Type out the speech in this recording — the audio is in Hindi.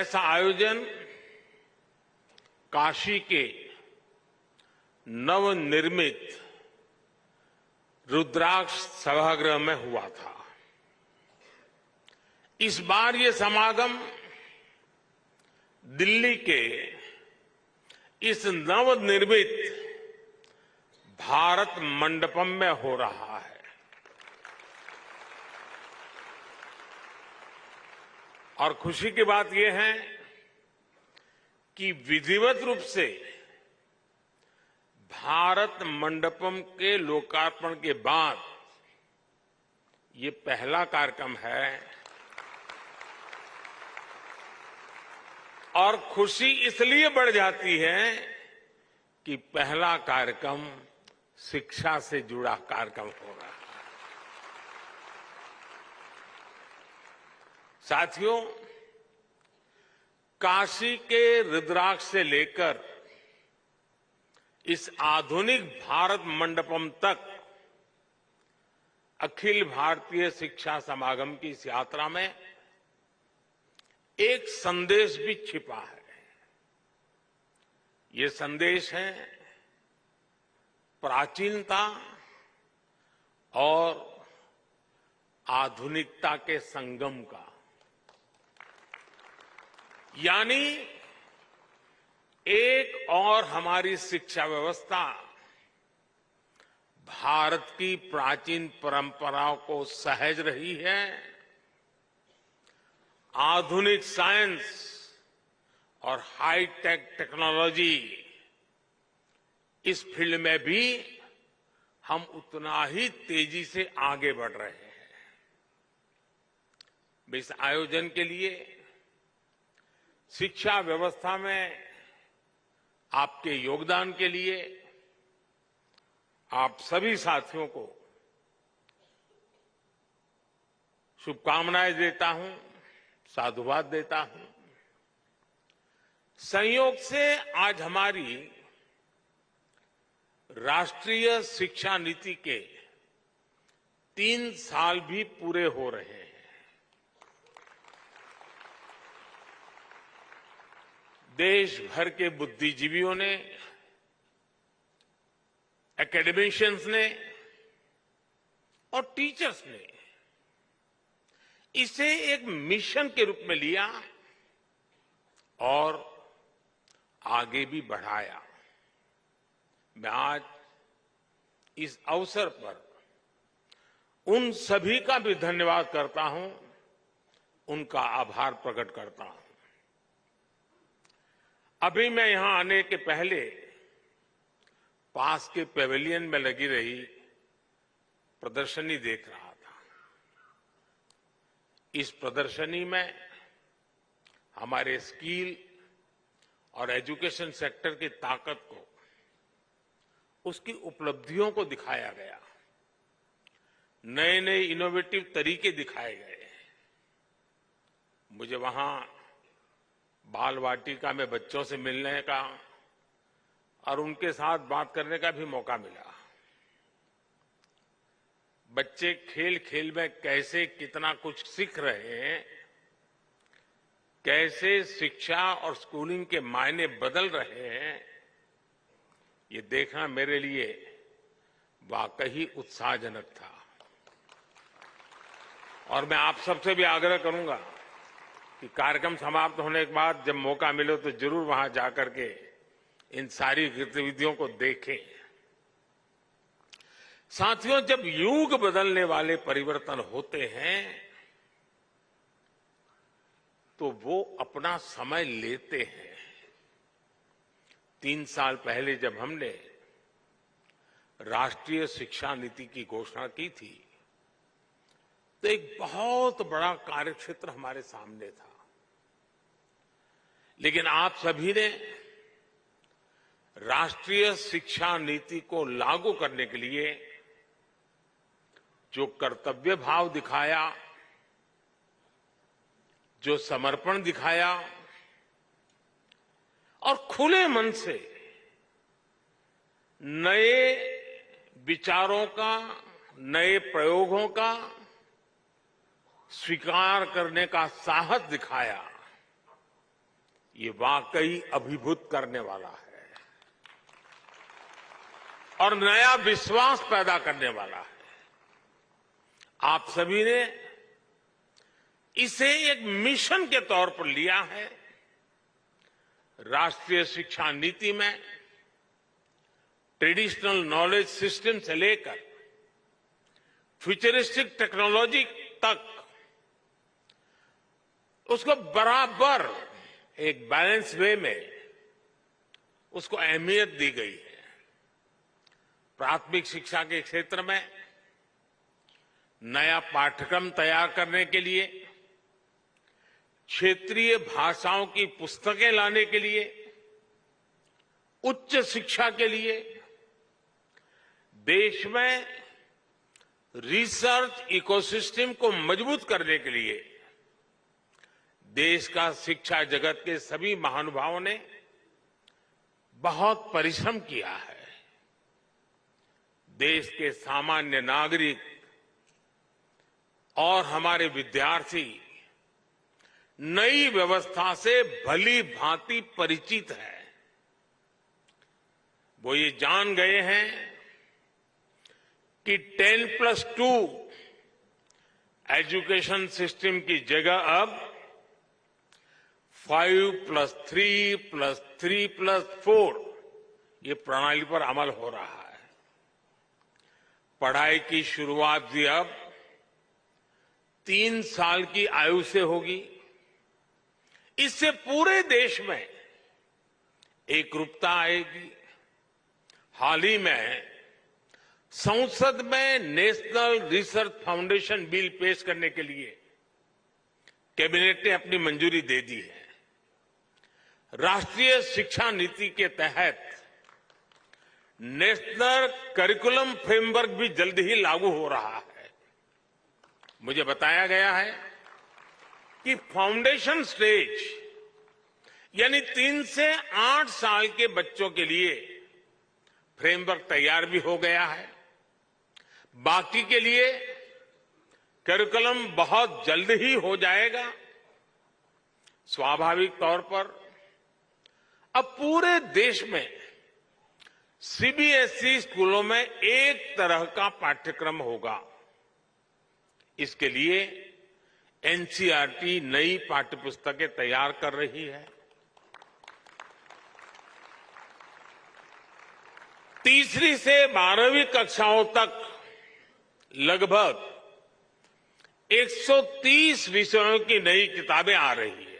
ऐसा आयोजन काशी के नवनिर्मित रुद्राक्ष सभागृह में हुआ था। इस बार ये समागम दिल्ली के इस नवनिर्मित भारत मंडपम में हो रहा है। और खुशी की बात यह है कि विधिवत रूप से भारत मंडपम के लोकार्पण के बाद ये पहला कार्यक्रम है और खुशी इसलिए बढ़ जाती है कि पहला कार्यक्रम शिक्षा से जुड़ा कार्यक्रम हो रहा है। साथियों, काशी के रुद्राक्ष से लेकर इस आधुनिक भारत मंडपम तक अखिल भारतीय शिक्षा समागम की इस यात्रा में एक संदेश भी छिपा है। ये संदेश है प्राचीनता और आधुनिकता के संगम का, यानी एक और हमारी शिक्षा व्यवस्था भारत की प्राचीन परंपराओं को सहज रही है, आधुनिक साइंस और हाईटेक टेक्नोलॉजी इस फील्ड में भी हम उतना ही तेजी से आगे बढ़ रहे हैं। इस आयोजन के लिए शिक्षा व्यवस्था में आपके योगदान के लिए आप सभी साथियों को शुभकामनाएं देता हूं, साधुवाद देता हूं। संयोग से आज हमारी राष्ट्रीय शिक्षा नीति के 3 साल भी पूरे हो रहे हैं। देश भर के बुद्धिजीवियों ने, एकेडमिशियंस ने और टीचर्स ने इसे एक मिशन के रूप में लिया और आगे भी बढ़ाया। मैं आज इस अवसर पर उन सभी का भी धन्यवाद करता हूं, उनका आभार प्रकट करता हूं। अभी मैं यहां आने के पहले पास के पेविलियन में लगी रही प्रदर्शनी देख रहा था। इस प्रदर्शनी में हमारे स्किल और एजुकेशन सेक्टर की ताकत को, उसकी उपलब्धियों को दिखाया गया, नए नए इनोवेटिव तरीके दिखाए गए। मुझे वहां बाल वाटिका में बच्चों से मिलने का और उनके साथ बात करने का भी मौका मिला। बच्चे खेल खेल में कैसे कितना कुछ सीख रहे हैं, कैसे शिक्षा और स्कूलिंग के मायने बदल रहे हैं, ये देखना मेरे लिए वाकई उत्साहजनक था। और मैं आप सबसे भी आग्रह करूंगा कि कार्यक्रम समाप्त होने के बाद जब मौका मिले तो जरूर वहां जाकर के इन सारी गतिविधियों को देखें। साथियों, जब युग बदलने वाले परिवर्तन होते हैं तो वो अपना समय लेते हैं। 3 साल पहले जब हमने राष्ट्रीय शिक्षा नीति की घोषणा की थी तो एक बहुत बड़ा कार्यक्षेत्र हमारे सामने था, लेकिन आप सभी ने राष्ट्रीय शिक्षा नीति को लागू करने के लिए जो कर्तव्य भाव दिखाया, जो समर्पण दिखाया और खुले मन से नए विचारों का, नए प्रयोगों का स्वीकार करने का साहस दिखाया, ये वाकई अभिभूत करने वाला है और नया विश्वास पैदा करने वाला है। आप सभी ने इसे एक मिशन के तौर पर लिया है। राष्ट्रीय शिक्षा नीति में ट्रेडिशनल नॉलेज सिस्टम से लेकर फ्यूचरिस्टिक टेक्नोलॉजी तक उसको बराबर एक बैलेंस वे में उसको अहमियत दी गई है। प्राथमिक शिक्षा के क्षेत्र में नया पाठ्यक्रम तैयार करने के लिए, क्षेत्रीय भाषाओं की पुस्तकें लाने के लिए, उच्च शिक्षा के लिए, देश में रिसर्च इकोसिस्टम को मजबूत करने के लिए देश का शिक्षा जगत के सभी महानुभावों ने बहुत परिश्रम किया है। देश के सामान्य नागरिक और हमारे विद्यार्थी नई व्यवस्था से भली भांति परिचित है। वो ये जान गए हैं कि 10+2 एजुकेशन सिस्टम की जगह अब 5+3+3+4 ये प्रणाली पर अमल हो रहा है। पढ़ाई की शुरुआत भी अब 3 साल की आयु से होगी। इससे पूरे देश में एकरूपता आएगी। हाल ही में संसद में नेशनल रिसर्च फाउंडेशन बिल पेश करने के लिए कैबिनेट ने अपनी मंजूरी दे दी है। राष्ट्रीय शिक्षा नीति के तहत नेशनल करिकुलम फ्रेमवर्क भी जल्द ही लागू हो रहा है। मुझे बताया गया है कि फाउंडेशन स्टेज यानी 3 से 8 साल के बच्चों के लिए फ्रेमवर्क तैयार भी हो गया है। बाकी के लिए करिकुलम बहुत जल्द ही हो जाएगा। स्वाभाविक तौर पर अब पूरे देश में सीबीएसई स्कूलों में एक तरह का पाठ्यक्रम होगा। इसके लिए एनसीईआरटी नई पाठ्यपुस्तकें तैयार कर रही है। तीसरी से 12वीं कक्षाओं तक लगभग 130 विषयों की नई किताबें आ रही हैं।